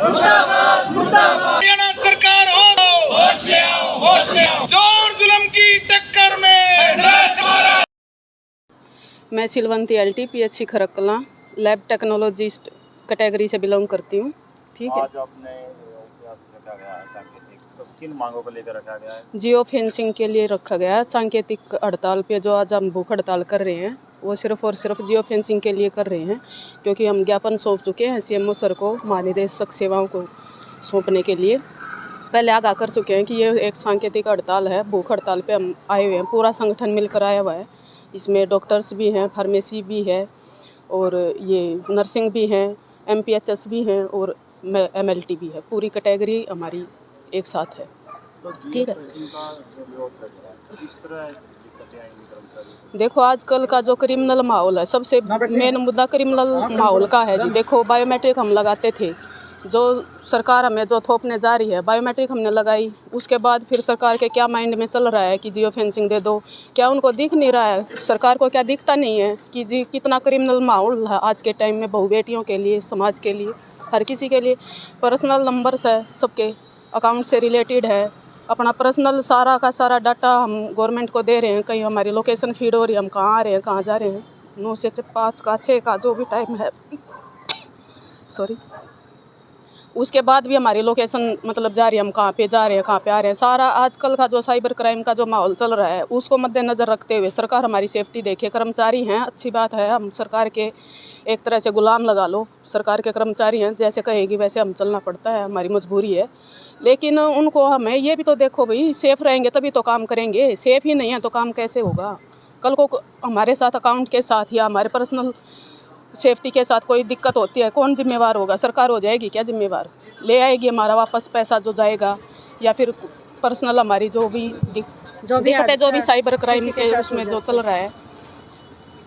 हरियाणा सरकार हो, होश ले आओ, होश ले आओ। जोर जुल्म की टक्कर में। मैं Silwanti LT PHC Kharkala lab technologist category से बिलोंग करती हूँ। ठीक है। आज आपने रखा गया है सांकेतिक, तो किन मांगों को लेकर रखा गया है? जियो फेंसिंग के लिए रखा गया है। सांकेतिक हड़ताल पे जो आज हम भूख हड़ताल कर रहे हैं वो सिर्फ और सिर्फ जियो फेंसिंग के लिए कर रहे हैं, क्योंकि हम ज्ञापन सौंप चुके हैं सीएमओ सर को, महानिदेशक सेवाओं को सौंपने के लिए पहले आगाह कर चुके हैं कि ये एक सांकेतिक हड़ताल है। भूख हड़ताल पे हम आए हुए हैं, पूरा संगठन मिलकर आया हुआ है। इसमें डॉक्टर्स भी हैं, फार्मेसी भी है और ये नर्सिंग भी हैं, एमपीएचएस भी हैं और एमएलटी भी है। पूरी कैटेगरी हमारी एक साथ है। ठीक है। देखो आजकल का जो क्रिमिनल माहौल है, सबसे मेन मुद्दा क्रिमिनल माहौल का है जी। देखो बायोमेट्रिक हम लगाते थे, जो सरकार हमें जो थोपने जा रही है, बायोमेट्रिक हमने लगाई, उसके बाद फिर सरकार के क्या माइंड में चल रहा है कि जियो फेंसिंग दे दो। क्या उनको दिख नहीं रहा है? सरकार को क्या दिखता नहीं है कि जी कितना क्रिमिनल माहौल है आज के टाइम में, बहु बेटियों के लिए, समाज के लिए, हर किसी के लिए। पर्सनल नंबर्स है, सबके अकाउंट से रिलेटेड है। अपना पर्सनल सारा का सारा डाटा हम गवर्नमेंट को दे रहे हैं। कहीं हमारी लोकेशन फीड हो रही है, हम कहाँ आ रहे हैं, कहाँ जा रहे हैं, 9 से 5 का 6 का जो भी टाइम है सॉरी, उसके बाद भी हमारी लोकेशन मतलब जा रही है, हम कहाँ पे जा रहे हैं, कहाँ पे आ रहे हैं। सारा आजकल का जो साइबर क्राइम का जो माहौल चल रहा है उसको मद्देनज़र रखते हुए सरकार हमारी सेफ्टी देखे। कर्मचारी हैं, अच्छी बात है, हम सरकार के एक तरह से गुलाम लगा लो, सरकार के कर्मचारी हैं, जैसे कहेगी वैसे हम चलना पड़ता है, हमारी मजबूरी है। लेकिन उनको हमें ये भी तो देखो भाई, सेफ़ रहेंगे तभी तो काम करेंगे, सेफ़ ही नहीं है तो काम कैसे होगा? कल को हमारे साथ अकाउंट के साथ या हमारे पर्सनल सेफ्टी के साथ कोई दिक्कत होती है, कौन जिम्मेवार होगा? सरकार हो जाएगी क्या जिम्मेवार? ले आएगी हमारा वापस पैसा जो जाएगा, या फिर पर्सनल हमारी जो भी दिक्कतें जो भी साइबर क्राइम के उसमें जो चल रहा है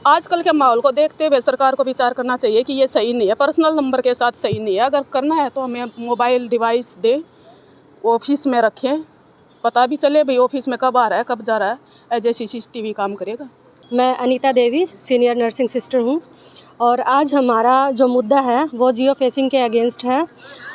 आजकल के माहौल को देखते हुए सरकार को विचार करना चाहिए कि ये सही नहीं है, पर्सनल नंबर के साथ सही नहीं है। अगर करना है तो हमें मोबाइल डिवाइस दे, ऑफिस में रखें, पता भी चले भाई ऑफिस में कब आ रहा है, कब जा रहा है, एज ए CCTV काम करेगा। मैं Anita Devi senior nursing sister हूँ और आज हमारा जो मुद्दा है वो जियो फेंसिंग के अगेंस्ट है।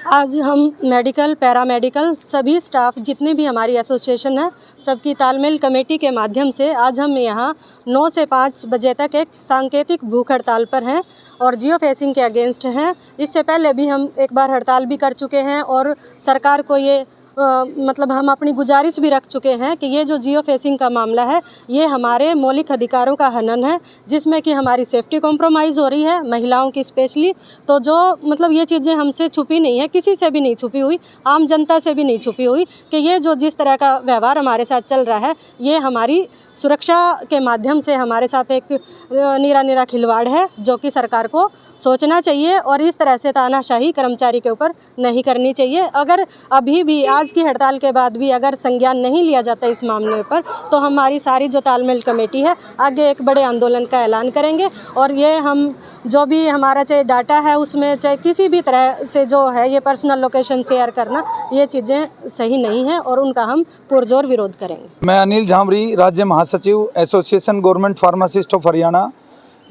आज हम मेडिकल, पैरामेडिकल सभी स्टाफ जितने भी हमारी एसोसिएशन है, सबकी तालमेल कमेटी के माध्यम से आज हम यहाँ 9 से 5 बजे तक एक सांकेतिक भूख हड़ताल पर हैं और जियो फेंसिंग के अगेंस्ट हैं। इससे पहले भी हम एक बार हड़ताल भी कर चुके हैं और सरकार को ये मतलब हम अपनी गुजारिश भी रख चुके हैं कि ये जो जियो फेंसिंग का मामला है ये हमारे मौलिक अधिकारों का हनन है, जिसमें कि हमारी सेफ्टी कॉम्प्रोमाइज़ हो रही है, महिलाओं की स्पेशली। तो जो मतलब ये चीज़ें हमसे छुपी नहीं है, किसी से भी नहीं छुपी हुई, आम जनता से भी नहीं छुपी हुई कि ये जो जिस तरह का व्यवहार हमारे साथ चल रहा है ये हमारी सुरक्षा के माध्यम से हमारे साथ एक निरा खिलवाड़ है, जो कि सरकार को सोचना चाहिए और इस तरह से तानाशाही कर्मचारी के ऊपर नहीं करनी चाहिए। अगर अभी भी आज की हड़ताल के बाद भी अगर संज्ञान नहीं लिया जाता इस मामले पर, तो हमारी सारी जो तालमेल कमेटी है आगे एक बड़े आंदोलन का ऐलान करेंगे। और ये हम जो भी हमारा चाहे डाटा है उसमें चाहे किसी भी तरह से जो है ये पर्सनल लोकेशन शेयर करना, ये चीज़ें सही नहीं हैं और उनका हम पुरजोर विरोध करेंगे। मैं अनिल झामरी, राज्य महासचिव association government pharmacist of Haryana.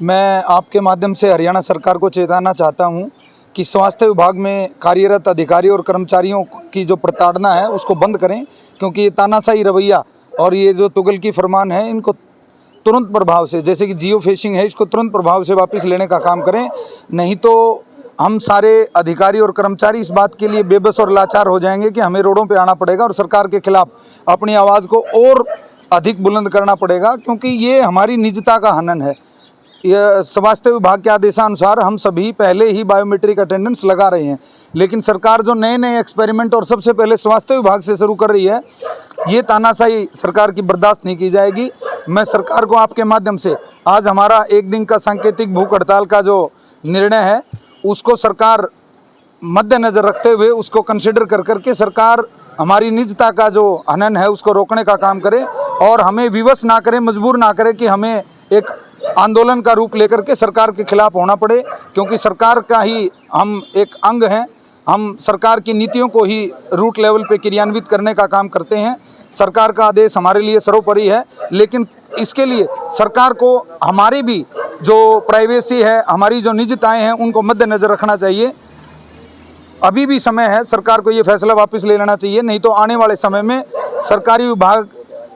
मैं आपके माध्यम से हरियाणा सरकार को चेताना चाहता हूं कि स्वास्थ्य विभाग में कार्यरत अधिकारी और कर्मचारियों की जो प्रताड़ना है उसको बंद करें, क्योंकि ये तानाशाही रवैया और ये जो तुगल की फरमान है इनको तुरंत प्रभाव से, जैसे कि जियो फेंसिंग है, इसको तुरंत प्रभाव से वापस लेने का काम करें। नहीं तो हम सारे अधिकारी और कर्मचारी इस बात के लिए बेबस और लाचार हो जाएंगे कि हमें रोडों पे आना पड़ेगा और सरकार के खिलाफ अपनी आवाज़ को और अधिक बुलंद करना पड़ेगा, क्योंकि ये हमारी निजता का हनन है। यह स्वास्थ्य विभाग के आदेशानुसार हम सभी पहले ही बायोमेट्रिक अटेंडेंस लगा रहे हैं, लेकिन सरकार जो नए नए एक्सपेरिमेंट और सबसे पहले स्वास्थ्य विभाग से शुरू कर रही है, ये तानाशाही सरकार की बर्दाश्त नहीं की जाएगी। मैं सरकार को आपके माध्यम से आज हमारा एक दिन का सांकेतिक भूख हड़ताल का जो निर्णय है उसको सरकार मद्देनज़र रखते हुए उसको कंसिडर कर करके सरकार हमारी निजता का जो हनन है उसको रोकने का काम करे और हमें विवश ना करे, मजबूर ना करे कि हमें एक आंदोलन का रूप लेकर के सरकार के खिलाफ होना पड़े, क्योंकि सरकार का ही हम एक अंग हैं। हम सरकार की नीतियों को ही रूट लेवल पे क्रियान्वित करने का काम करते हैं। सरकार का आदेश हमारे लिए सर्वोपरि है, लेकिन इसके लिए सरकार को हमारी भी जो प्राइवेसी है, हमारी जो निजताएं हैं, उनको मद्देनज़र रखना चाहिए। अभी भी समय है, सरकार को ये फैसला वापस ले लेना चाहिए, नहीं तो आने वाले समय में सरकारी विभाग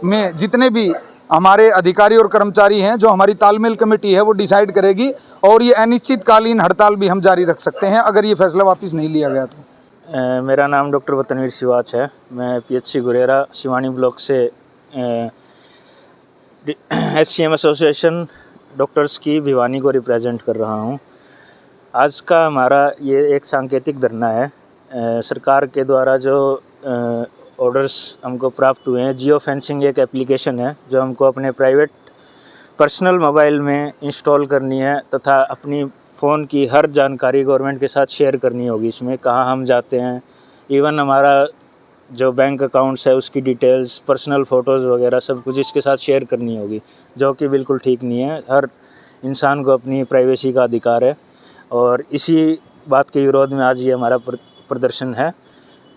में जितने भी हमारे अधिकारी और कर्मचारी हैं, जो हमारी तालमेल कमेटी है वो डिसाइड करेगी और ये अनिश्चितकालीन हड़ताल भी हम जारी रख सकते हैं अगर ये फैसला वापस नहीं लिया गया तो। मेरा नाम डॉक्टर वतनवीर शिवाच है। मैं पीएचसी गुरेरा शिवानी ब्लॉक से HCM एसोसिएशन डॉक्टर्स की भिवानी को रिप्रेजेंट कर रहा हूँ। आज का हमारा ये एक सांकेतिक धरना है। सरकार के द्वारा जो ऑर्डर्स हमको प्राप्त हुए हैं, जियो फेंसिंग एक एप्लीकेशन है जो हमको अपने प्राइवेट पर्सनल मोबाइल में इंस्टॉल करनी है तथा अपनी फ़ोन की हर जानकारी गवर्नमेंट के साथ शेयर करनी होगी। इसमें कहाँ हम जाते हैं, इवन हमारा जो बैंक अकाउंट्स है उसकी डिटेल्स, पर्सनल फ़ोटोज़ वगैरह सब कुछ इसके साथ शेयर करनी होगी, जो कि बिल्कुल ठीक नहीं है। हर इंसान को अपनी प्राइवेसी का अधिकार है और इसी बात के विरोध में आज ये हमारा प्रदर्शन है।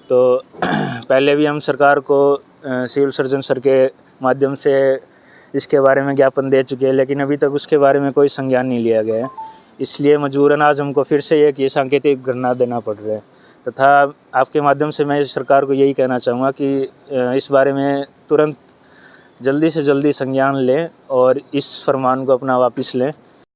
तो पहले भी हम सरकार को सिविल सर्जन सर के माध्यम से इसके बारे में ज्ञापन दे चुके हैं, लेकिन अभी तक उसके बारे में कोई संज्ञान नहीं लिया गया है। इसलिए मजबूरन आज हमको फिर से एक ये सांकेतिक धरना देना पड़ रहा है। तथा आपके माध्यम से मैं सरकार को यही कहना चाहूँगा कि इस बारे में तुरंत जल्दी से जल्दी संज्ञान लें और इस फरमान को अपना वापस लें।